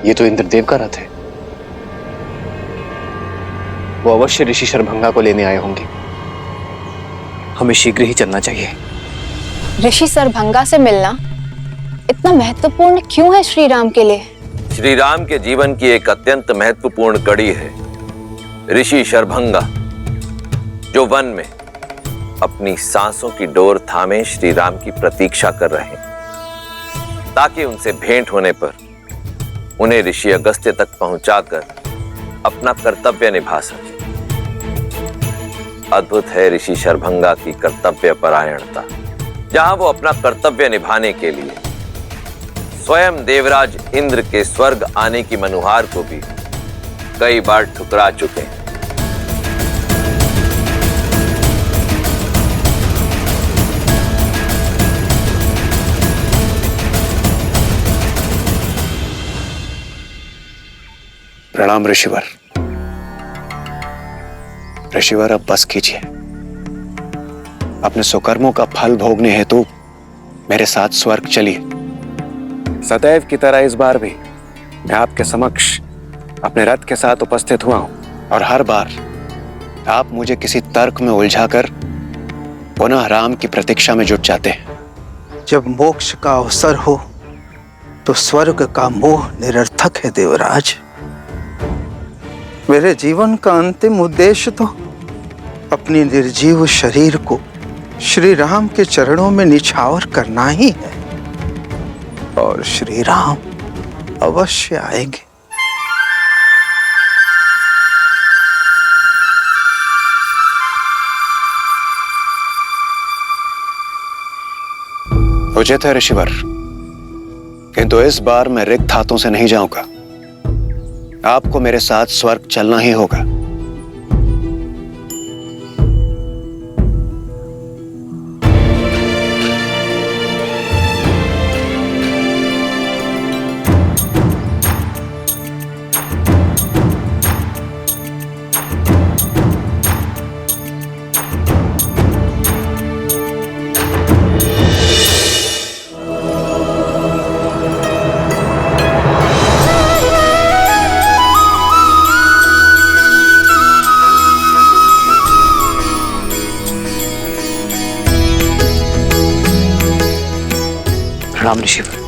ये तो इंद्रदेव का रथ है। वो अवश्य ऋषि शरभंगा को लेने आए होंगे। हमें शीघ्र ही चलना चाहिए। ऋषि शरभंगा से मिलना इतना महत्वपूर्ण क्यों है श्री राम के लिए? श्री राम के जीवन की एक अत्यंत महत्वपूर्ण कड़ी है ऋषि शरभंगा, जो वन में अपनी सांसों की डोर थामे श्री राम की प्रतीक्षा कर रहे हैं, ताकि उनसे भेंट होने पर उन्हें ऋषि अगस्त्य तक पहुंचाकर अपना कर्तव्य निभा सके। अद्भुत है ऋषि शरभंगा की कर्तव्य परायणता, जहां वो अपना कर्तव्य निभाने के लिए स्वयं देवराज इंद्र के स्वर्ग आने की मनुहार को भी कई बार ठुकरा चुके हैं। प्रणाम ऋषिवर। ऋषिवर, अब बस कीजिए। अपने सुकर्मों का फल भोगने हेतु मेरे साथ स्वर्ग चलिए। सदैव की तरह इस बार भी मैं आपके समक्ष अपने रथ के साथ उपस्थित हुआ हूं, और हर बार आप मुझे किसी तर्क में उलझाकर पुनः राम की प्रतीक्षा में जुट जाते हैं। जब मोक्ष का अवसर हो तो स्वर्ग का मोह निरर्थक है देवराज। मेरे जीवन का अंतिम उद्देश्य तो अपनी निर्जीव शरीर को श्री राम के चरणों में निछावर करना ही है, और श्री राम अवश्य आएंगे। उचित है ऋषिवर, किंतु इस बार मैं रिक्त हाथों से नहीं जाऊंगा। आपको मेरे साथ स्वर्ग चलना ही होगा। प्रणाम ऋषिवर।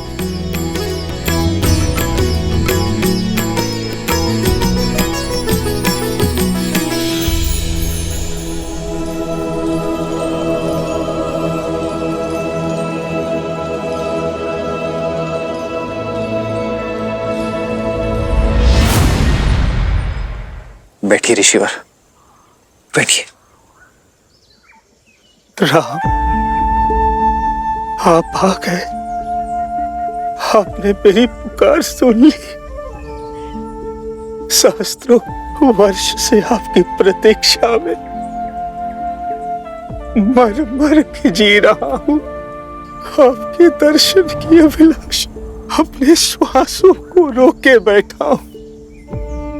बैठिए ऋषिवर, बैठिए। राम, आप आ गए। आपने मेरी पुकार सुन ली। सहस्त्रों वर्ष से आपकी प्रतीक्षा में मर मर के जी रहा हूं। आपके दर्शन की अभिलाषा अपने श्वासों को रोके बैठा हूं,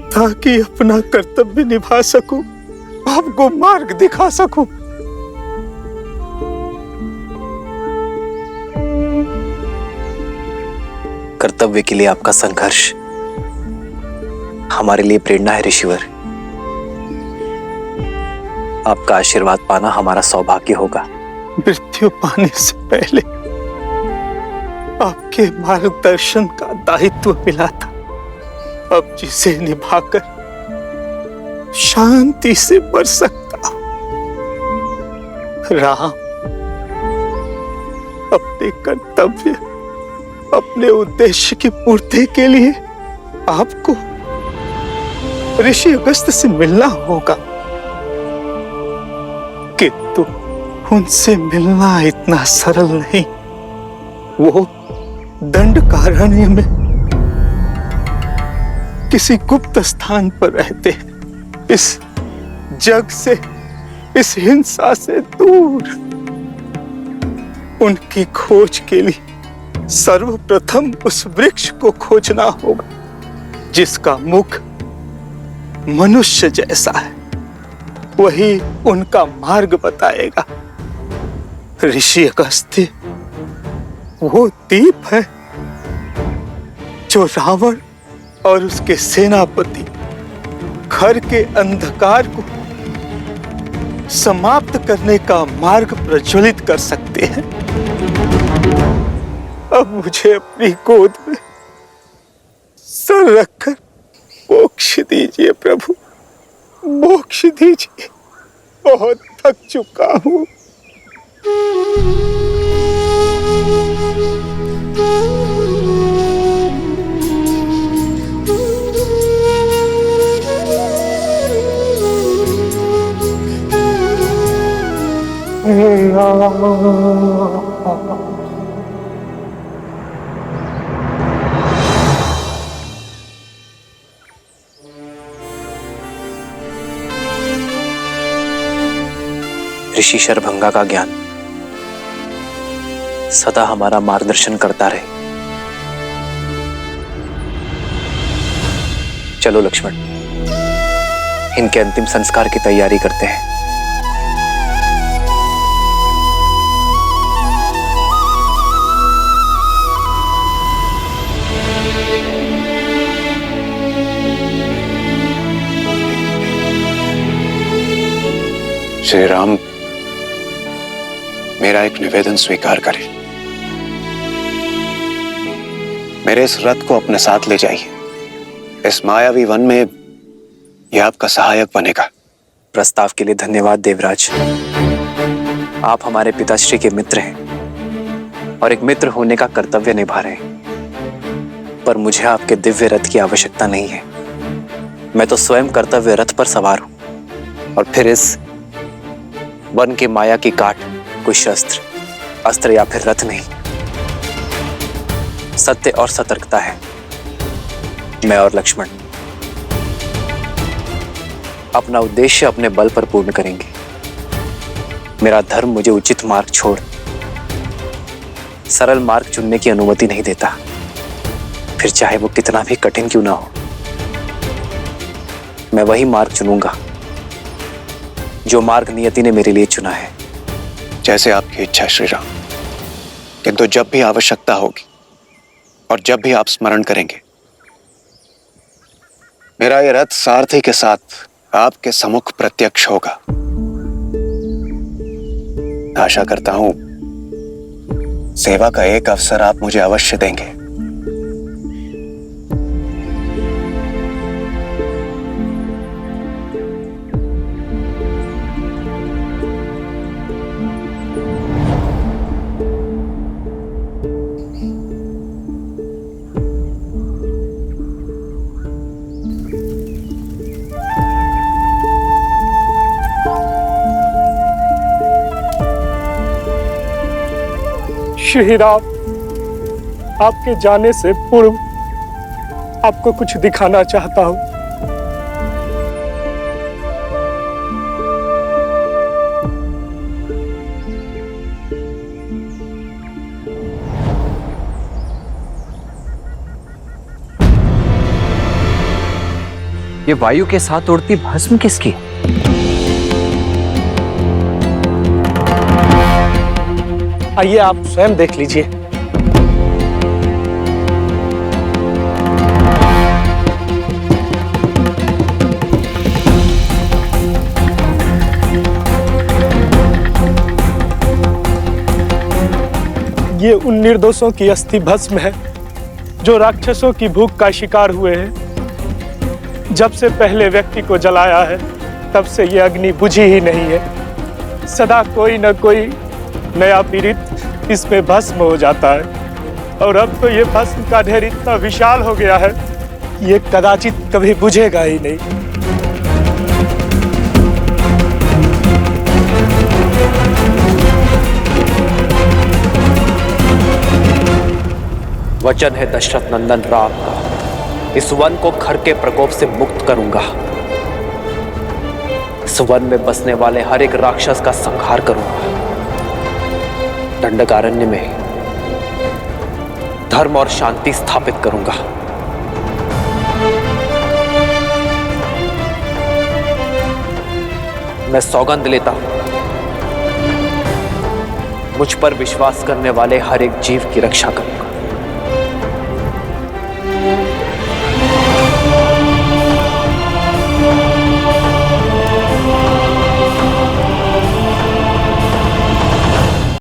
ताकि अपना कर्तव्य निभा सकूं, आपको मार्ग दिखा सकूं। कर्तव्य के लिए आपका संघर्ष हमारे लिए प्रेरणा है ऋषिवर। आपका आशीर्वाद पाना हमारा सौभाग्य होगा। मृत्यु पाने से पहले आपके मार्गदर्शन का दायित्व मिला था, अब जिसे निभाकर शांति से मर सकता हूं। राम, अपने कर्तव्य, अपने उद्देश्य की पूर्ति के लिए आपको ऋषि अगस्त्य से मिलना होगा, किंतु उनसे मिलना इतना सरल नहीं। वो दंडकारण्य में किसी गुप्त स्थान पर रहते हैं, इस जग से, इस हिंसा से दूर। उनकी खोज के लिए सर्वप्रथम उस वृक्ष को खोजना होगा जिसका मुख मनुष्य जैसा है। वही उनका मार्ग बताएगा। ऋषि अगस्त्य वो दीप है जो रावण और उसके सेनापति घर के अंधकार को समाप्त करने का मार्ग प्रज्वलित कर सकते हैं। अब मुझे अपनी गोद में सर रखकर मोक्ष दीजिए प्रभु, मोक्ष दीजिए। बहुत थक चुका हूं। ऋषि शरभंगा का ज्ञान सदा हमारा मार्गदर्शन करता रहे। चलो लक्ष्मण, इनके अंतिम संस्कार की तैयारी करते हैं। श्री राम, मेरा एक निवेदन स्वीकार करें। मेरे इस रथ को अपने साथ ले जाइए। इस मायावी वन में यह आपका सहायक बनेगा। प्रस्ताव के लिए धन्यवाद देवराज। आप हमारे पिताश्री के मित्र हैं और एक मित्र होने का कर्तव्य निभा रहे हैं, पर मुझे आपके दिव्य रथ की आवश्यकता नहीं है। मैं तो स्वयं कर्तव्य रथ पर सवार हूं, और फिर इस वन की माया की काट कोई शस्त्र, अस्त्र या फिर रथ नहीं, सत्य और सतर्कता है। मैं और लक्ष्मण अपना उद्देश्य अपने बल पर पूर्ण करेंगे। मेरा धर्म मुझे उचित मार्ग छोड़ सरल मार्ग चुनने की अनुमति नहीं देता, फिर चाहे वो कितना भी कठिन क्यों ना हो। मैं वही मार्ग चुनूंगा जो मार्ग नियति ने मेरे लिए चुना है। जैसे आपकी इच्छा श्री राम, किंतु जब भी आवश्यकता होगी और जब भी आप स्मरण करेंगे, मेरा यह रथ सारथी के साथ आपके सम्मुख प्रत्यक्ष होगा। आशा करता हूं सेवा का एक अवसर आप मुझे अवश्य देंगे। श्री राम, आपके जाने से पूर्व आपको कुछ दिखाना चाहता हूं। ये वायु के साथ उड़ती भस्म किसकी? आइए आप स्वयं देख लीजिए। ये उन निर्दोषों की अस्थि भस्म है जो राक्षसों की भूख का शिकार हुए हैं। जब से पहले व्यक्ति को जलाया है, तब से ये अग्नि बुझी ही नहीं है। सदा कोई न कोई नया पीड़ित इसमें भस्म हो जाता है, और अब तो ये भस्म का ढेर इतना विशाल हो गया है, ये कदाचित कभी बुझेगा ही नहीं। वचन है दशरथ नंदन राम का, इस वन को खर के प्रकोप से मुक्त करूंगा। इस वन में बसने वाले हर एक राक्षस का संहार करूंगा। दंडकारण्य में धर्म और शांति स्थापित करूंगा। मैं सौगंध लेता हूं, मुझ पर विश्वास करने वाले हर एक जीव की रक्षा करूंगा।